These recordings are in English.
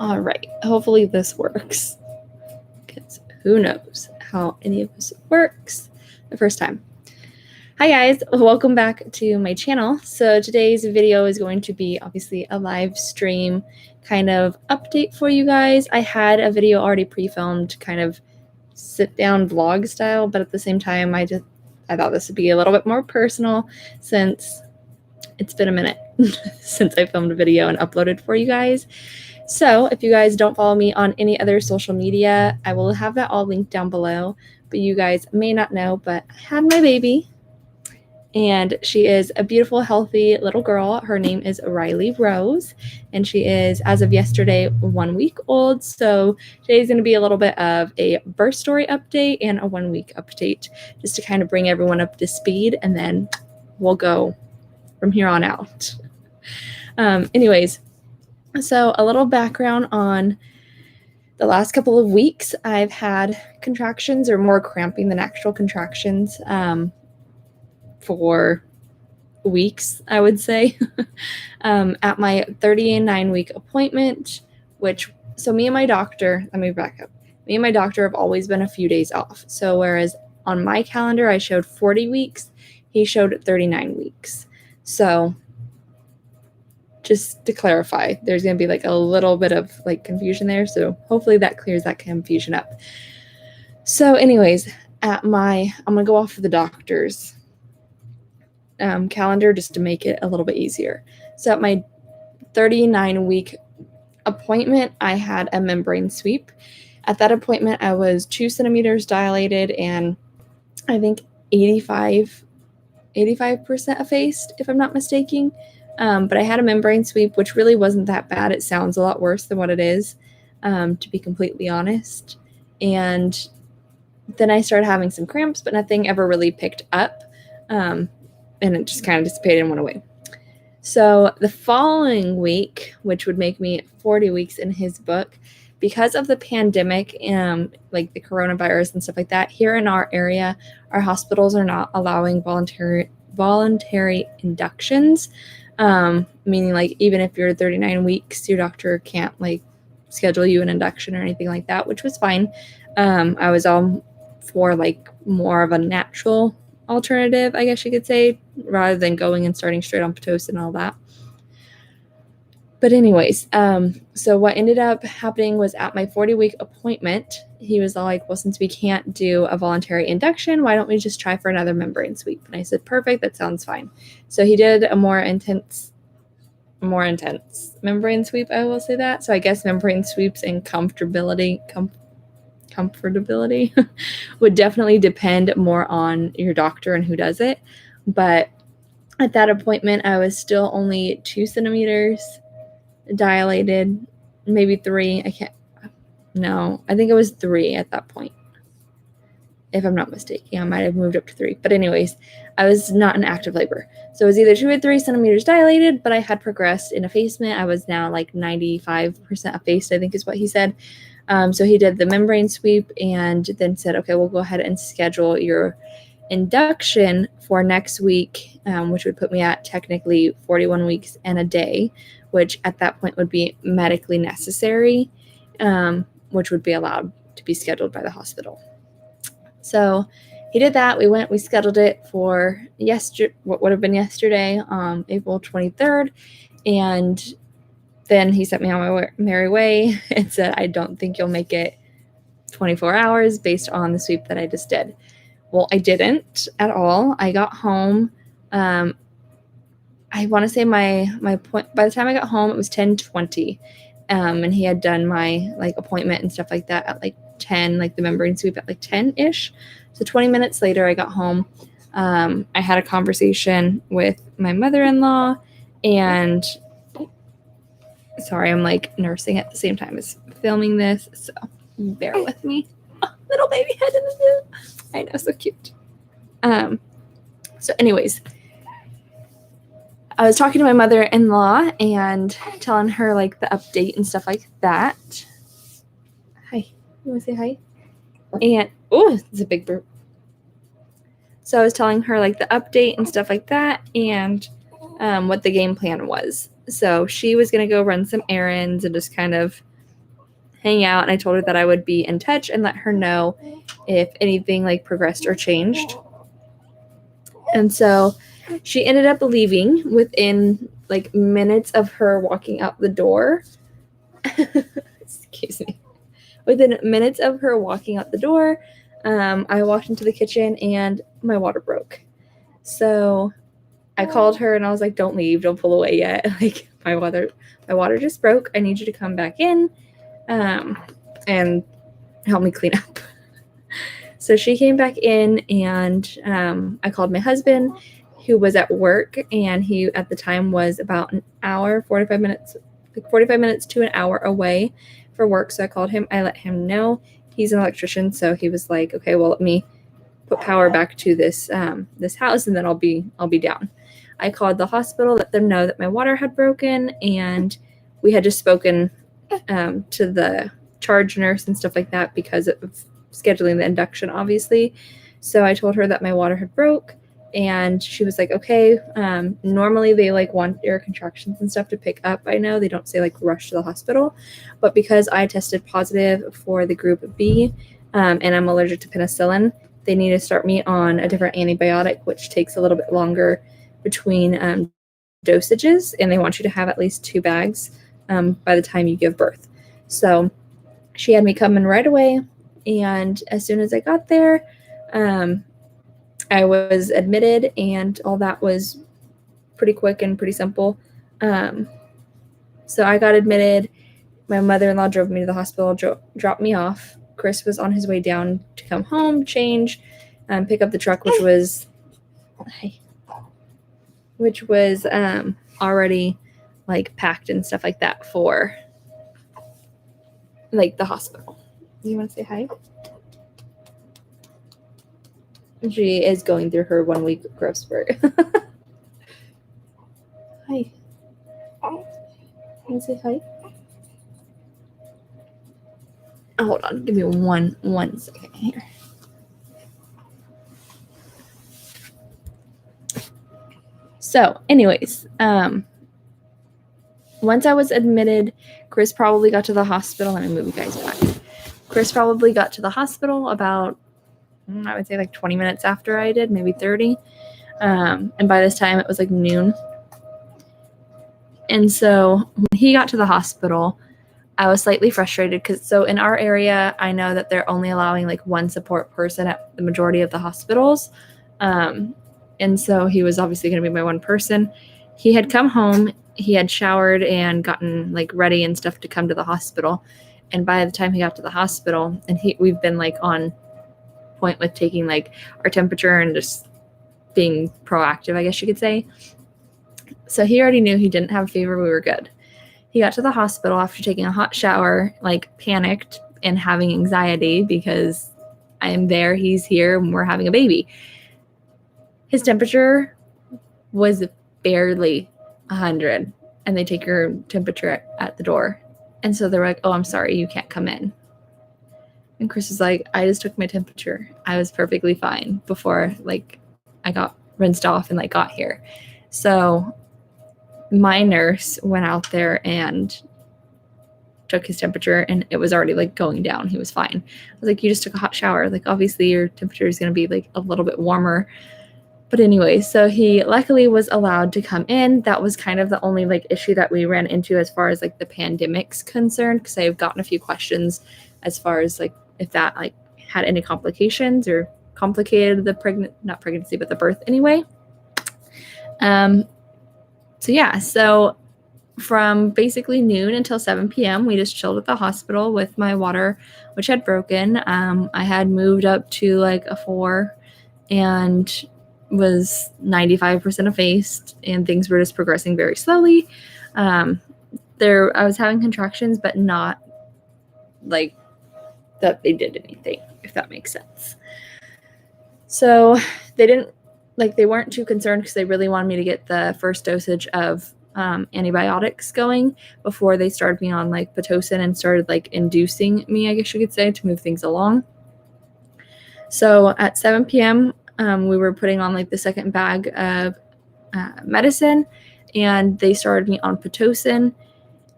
All right. Hopefully this works. Because who knows how any of this works the first time. Hi guys, welcome back to my channel. So today's video is going to be obviously a live stream kind of update for you guys. I had a video already pre-filmed, kind of sit down vlog style, but at the same time I thought this would be a little bit more personal since it's been a minute since I filmed a video and uploaded for you guys. So if you guys don't follow me on any other social media, I will have that all linked down below. But you guys may not know, but I had my baby. And she is a beautiful, healthy little girl. Her name is Riley Rose, and she is, as of yesterday, 1 week old. So today's going to be a little bit of a birth story update and a 1 week update, just to kind of bring everyone up to speed, and then we'll go from here on out. Anyways, so a little background on the last couple of weeks. I've had contractions, or more cramping than actual contractions, for weeks, I would say. At my 39-week appointment, so me and my doctor, let me back up. Me and my doctor have always been a few days off. So whereas on my calendar I showed 40 weeks, he showed 39 weeks. So just to clarify, there's going to be like a little bit of like confusion there. So hopefully that clears that confusion up. So anyways, I'm going to go off of the doctor's calendar just to make it a little bit easier. So at my 39-week appointment, I had a membrane sweep. At that appointment, I was 2 centimeters dilated and I think 85% effaced, if I'm not mistaken. But I had a membrane sweep, which really wasn't that bad. It sounds a lot worse than what it is, to be completely honest. And then I started having some cramps, but nothing ever really picked up. And it just kind of dissipated and went away. So the following week, which would make me 40 weeks in his book, because of the pandemic and like the coronavirus and stuff like that, here in our area, our hospitals are not allowing voluntary inductions, meaning like even if you're 39 weeks, your doctor can't like schedule you an induction or anything like that, which was fine. I was all for like more of a natural alternative, I guess you could say, rather than going and starting straight on Pitocin and all that. But anyways, so what ended up happening was at my 40-week appointment, he was all like, well, since we can't do a voluntary induction, why don't we just try for another membrane sweep? And I said, perfect, that sounds fine. So he did a more intense membrane sweep, I will say that. So I guess membrane sweeps and comfortability would definitely depend more on your doctor and who does it. But at that appointment, I was still only 2 centimeters dilated, maybe 3. I think it was 3 at that point, if I'm not mistaken. I might have moved up to 3. But anyways, I was not in active labor. So it was either 2 or 3 centimeters dilated, but I had progressed in effacement. I was now like 95% effaced, I think is what he said. So he did the membrane sweep and then said, okay, we'll go ahead and schedule your induction for next week, which would put me at technically 41 weeks and a day, which at that point would be medically necessary, which would be allowed to be scheduled by the hospital. So he did that. We scheduled it for what would have been yesterday, April 23rd. And then he sent me on my merry way and said, I don't think you'll make it 24 hours based on the sweep that I just did. Well, I didn't at all. I got home. I want to say my point, by the time I got home, it was 10:20. And he had done my like appointment and stuff like that at like 10, like the membrane sweep at like 10-ish. So 20 minutes later, I got home. I had a conversation with my mother-in-law, and sorry, I'm like nursing at the same time as filming this, so bear with me. Oh, little baby head in the zoo. I know, so cute. So anyways, I was talking to my mother-in-law and telling her like the update and stuff like that. Hi, you want to say hi? And oh, it's a big burp. So I was telling her like the update and stuff like that, and what the game plan was. So she was going to go run some errands and just kind of hang out, and I told her that I would be in touch and let her know if anything like progressed or changed. And so she ended up leaving within like minutes of her walking out the door. Excuse me. Within minutes of her walking out the door, I walked into the kitchen and my water broke. So I called her and I was like, don't leave, don't pull away yet. Like my water just broke. I need you to come back in and help me clean up. So she came back in and I called my husband, who was at work, and he at the time was about an hour, 45 minutes to an hour away for work. So I called him. I let him know. He's an electrician, so he was like, okay, well, let me put power back to this house, and then I'll be down. I called the hospital, let them know that my water had broken, and we had just spoken to the charge nurse and stuff like that because of scheduling the induction, obviously. So I told her that my water had broke, and she was like, okay. Normally they like want your contractions and stuff to pick up. I know they don't say like rush to the hospital, but because I tested positive for the group B and I'm allergic to penicillin, they need to start me on a different antibiotic, which takes a little bit longer between dosages, and they want you to have at least 2 bags by the time you give birth. So she had me come in right away, and as soon as I got there, I was admitted, and all that was pretty quick and pretty simple. So I got admitted. My mother-in-law drove me to the hospital, dropped me off. Chris was on his way down to come home, change, pick up the truck, which was already like packed and stuff like that for like the hospital. You want to say hi? She is going through her 1 week growth spurt. Hi. Can you say hi? Oh, hold on. Give me one second here. So, anyways, once I was admitted, Chris probably got to the hospital. Let me move you guys back. Chris probably got to the hospital about, I would say like 20 minutes after I did, maybe 30. And by this time it was like noon. And so when he got to the hospital, I was slightly frustrated because so in our area, I know that they're only allowing like one support person at the majority of the hospitals. And so he was obviously going to be my one person. He had come home, he had showered and gotten like ready and stuff to come to the hospital. And by the time he got to the hospital, and we've been like on point with taking like our temperature and just being proactive, I guess you could say. So he already knew he didn't have a fever. We were good. He got to the hospital after taking a hot shower, like panicked and having anxiety because I'm there, he's here, and we're having a baby. His temperature was barely 100, and they take your temperature at the door. And so they're like, oh, I'm sorry, you can't come in. And Chris was like, I just took my temperature. I was perfectly fine before like I got rinsed off and like got here. So my nurse went out there and took his temperature, and it was already like going down. He was fine. I was like, you just took a hot shower. Like obviously your temperature is going to be like a little bit warmer. But anyway, so he luckily was allowed to come in. That was kind of the only like issue that we ran into as far as like the pandemic's concerned, because I've gotten a few questions as far as like if that like had any complications or complicated the not pregnancy, but the birth anyway. So from basically noon until 7 p.m., we just chilled at the hospital with my water, which had broken. I had moved up to like a 4 and was 95% effaced, and things were just progressing very slowly. I was having contractions, but not like that they did anything, if that makes sense. So they weren't too concerned because they really wanted me to get the first dosage of antibiotics going before they started me on like Pitocin and started like inducing me, I guess you could say, to move things along. So at 7 p.m., we were putting on like the second bag of medicine, and they started me on Pitocin,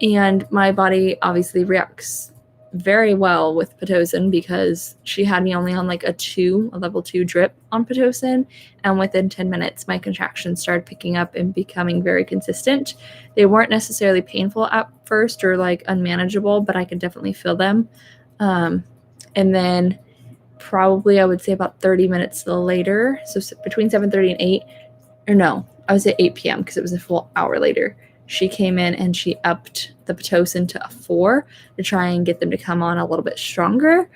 and my body obviously reacts very well with Pitocin because she had me only on like a level 2 drip on Pitocin, and within 10 minutes my contractions started picking up and becoming very consistent. They weren't necessarily painful at first or like unmanageable, but I could definitely feel them. And then probably I would say about 30 minutes later, so between 7:30 and 8, or no, I would say 8 p.m. because it was a full hour later, she came in and she upped the Pitocin to a 4 to try and get them to come on a little bit stronger.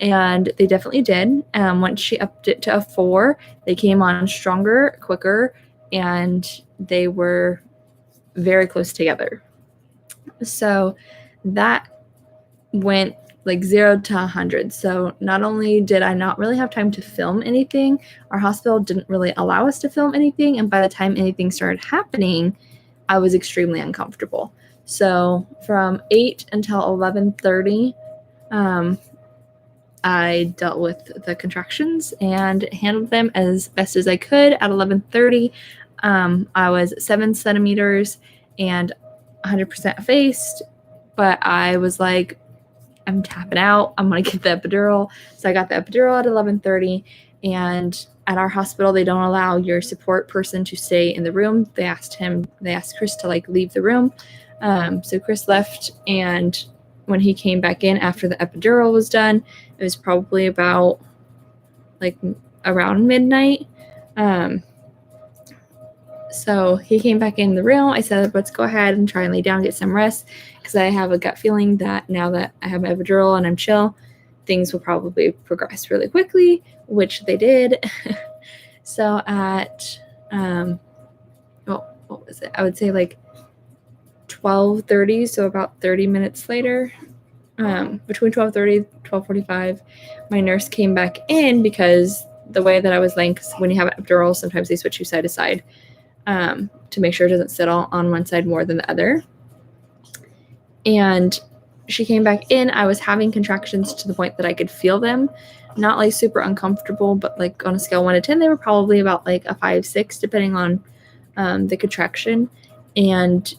And they definitely did. Once she upped it to a 4, they came on stronger, quicker, and they were very close together. So that went like 0 to 100. So not only did I not really have time to film anything, our hospital didn't really allow us to film anything. And by the time anything started happening, I was extremely uncomfortable. So from 8 until 11:30, I dealt with the contractions and handled them as best as I could. At 11:30, I was 7 centimeters and 100% effaced, but I was like, I'm tapping out. I'm going to get the epidural. So I got the epidural at 11:30, and at our hospital, they don't allow your support person to stay in the room. They asked Chris to like leave the room. So Chris left, and when he came back in after the epidural was done, it was probably about like around midnight. So he came back in the room. I said, let's go ahead and try and lay down, get some rest, because I have a gut feeling that now that I have my epidural and I'm chill, things will probably progress really quickly, which they did. So at, what was it? I would say like 12:30, so about 30 minutes later, between 12:30 12:45, my nurse came back in because the way that I was laying, because when you have an epidural, sometimes they switch you side to side. To make sure it doesn't sit all on one side more than the other. And she came back in. I was having contractions to the point that I could feel them. Not like super uncomfortable, but like on a scale 1 to 10, they were probably about like a 5, 6, depending on the contraction. And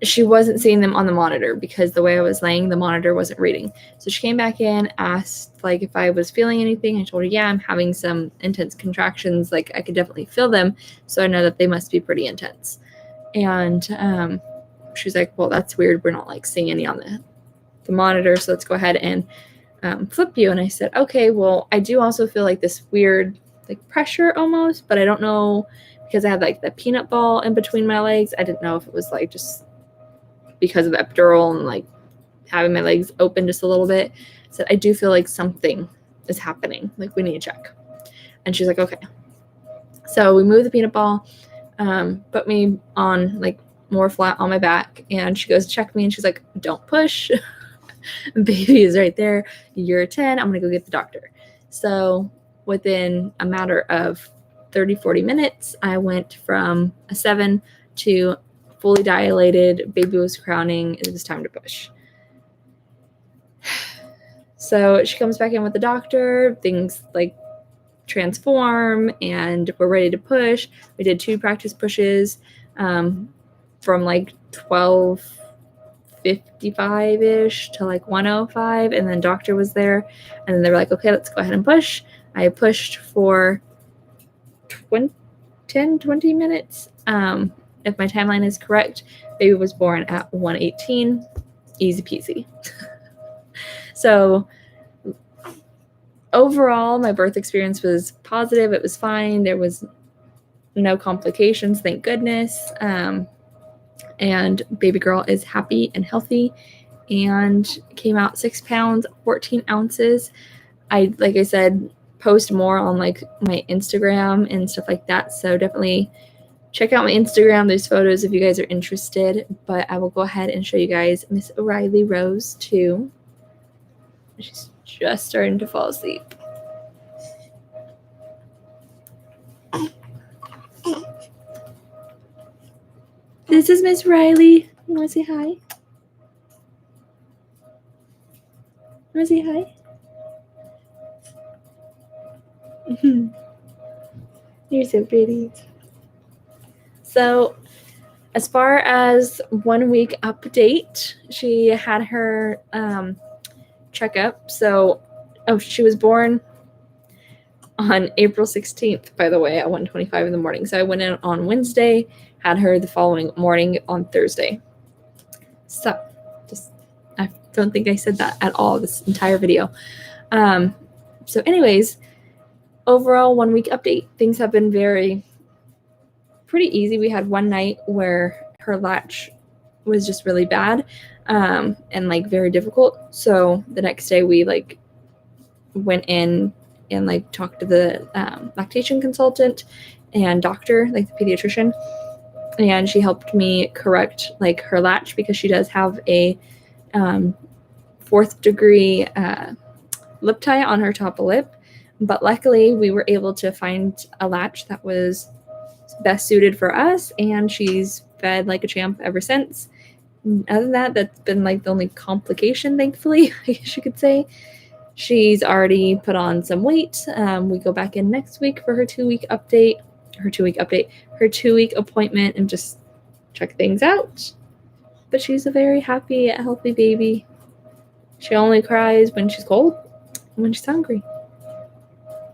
she wasn't seeing them on the monitor because the way I was laying, the monitor wasn't reading. So she came back in, asked like if I was feeling anything. I told her, yeah, I'm having some intense contractions. Like I could definitely feel them. So I know that they must be pretty intense. And she's like, well, that's weird. We're not like seeing any on the monitor. So let's go ahead and flip you. And I said, okay, well, I do also feel like this weird like pressure almost, but I don't know, because I had like the peanut ball in between my legs. I didn't know if it was like just because of the epidural and like having my legs open just a little bit. So I do feel like something is happening. Like we need to check. And she's like, okay. So we moved the peanut ball, put me on like more flat on my back, and she goes to check me and she's like, don't push. Baby is right there. You're 10. I'm going to go get the doctor. So within a matter of 30, 40 minutes, I went from a 7 to fully dilated. Baby was crowning. It was time to push. So she comes back in with the doctor. Things like transform, and we're ready to push. We did 2 practice pushes from like 12:55-ish to like 1:05, and then doctor was there, and then they were like, okay, let's go ahead and push. I pushed for 10-20 minutes. If my timeline is correct, baby was born at 1:18. Easy peasy. So overall, my birth experience was positive. It was fine. There was no complications, thank goodness. And baby girl is happy and healthy and came out 6 pounds, 14 ounces. Like I said, post more on like my Instagram and stuff like that. So definitely check out my Instagram. There's photos if you guys are interested, but I will go ahead and show you guys Miss O'Reilly Rose too. She's just starting to fall asleep. This is Miss Riley. You want to say hi? You want to say hi? You're so pretty. So As far as 1 week update, she had her checkup. So, she was born on April 16th, by the way, at 1:25 in the morning. So I went in on Wednesday, had her the following morning on Thursday. So, I don't think I said that at all this entire video. So anyways, overall 1 week update. Things have been pretty easy. We had one night where her latch was just really bad, and like very difficult. So the next day we like went in and like talked to the lactation consultant and doctor, like the pediatrician, and she helped me correct like her latch because she does have a 4th degree lip tie on her top lip. But luckily we were able to find a latch that was best suited for us, and she's fed like a champ ever since. Other than that, that's been like the only complication, thankfully, I guess you could say. She's already put on some weight. We go back in next week for her 2-week appointment, and just check things out. But she's a very happy, healthy baby. She only cries when she's cold and when she's hungry.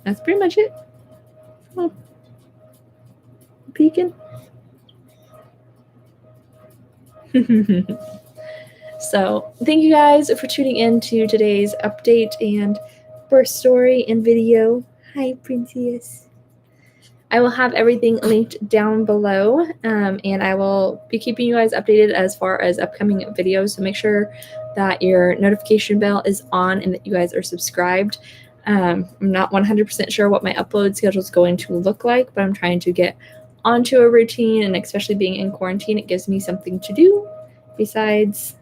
That's pretty much it. Oh. Peeking. So thank you guys for tuning in to today's update and birth story and video. Hi, Princess. I will have everything linked down below, and I will be keeping you guys updated as far as upcoming videos. So make sure that your notification bell is on and that you guys are subscribed. I'm not 100% sure what my upload schedule is going to look like, but I'm trying to get onto a routine, and especially being in quarantine, it gives me something to do besides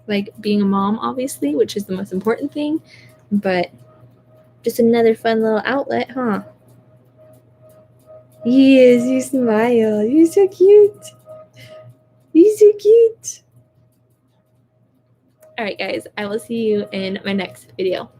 like being a mom, obviously, which is the most important thing, but just another fun little outlet, huh? Yes, you smile. You're so cute. You're so cute. All right, guys, I will see you in my next video.